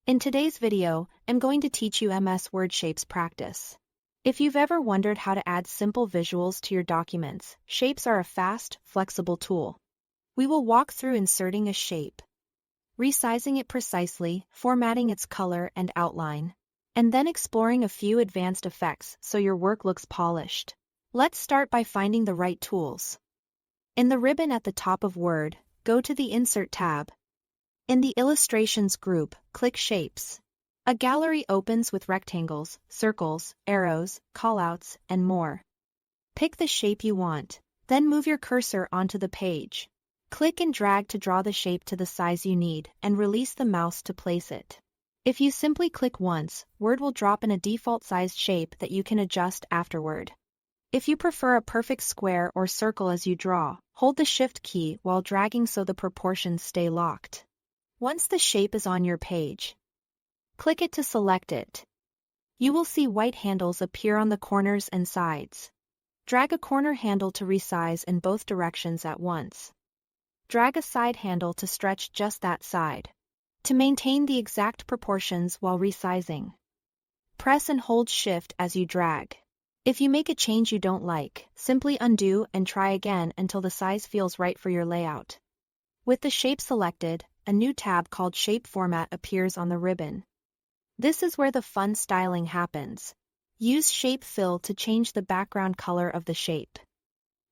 In today's video, I'm going to teach you MS Word Shapes practice. If you've ever wondered how to add simple visuals to your documents, shapes are a fast, flexible tool. We will walk through inserting a shape, resizing it precisely, formatting its color and outline, and then exploring a few advanced effects so your work looks polished. Let's start by finding the right tools. In the ribbon at the top of Word, go to the Insert tab. In the Illustrations group, click Shapes. A gallery opens with rectangles, circles, arrows, callouts, and more. Pick the shape you want, then move your cursor onto the page. Click and drag to draw the shape to the size you need, and release the mouse to place it. If you simply click once, Word will drop in a default-sized shape that you can adjust afterward. If you prefer a perfect square or circle as you draw, hold the Shift key while dragging so the proportions stay locked. Once the shape is on your page, click it to select it. You will see white handles appear on the corners and sides. Drag a corner handle to resize in both directions at once. Drag a side handle to stretch just that side. To maintain the exact proportions while resizing, press and hold Shift as you drag. If you make a change you don't like, simply undo and try again until the size feels right for your layout. With the shape selected, a new tab called Shape Format appears on the ribbon. This is where the fun styling happens. Use Shape Fill to change the background color of the shape.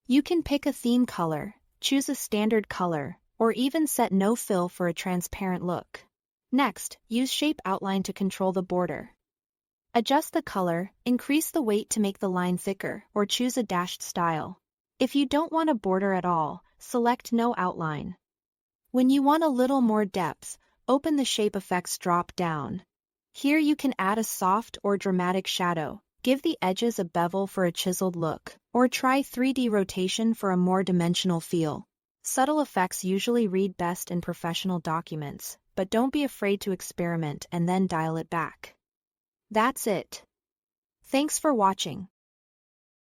You can pick a theme color, choose a standard color, or even set no fill for a transparent look. Next, use Shape Outline to control the border. Adjust the color, increase the weight to make the line thicker, or choose a dashed style. If you don't want a border at all, select No Outline. When you want a little more depth, open the Shape Effects drop-down. Here you can add a soft or dramatic shadow, give the edges a bevel for a chiseled look, or try 3D rotation for a more dimensional feel. Subtle effects usually read best in professional documents, but don't be afraid to experiment and then dial it back. That's it. Thanks for watching.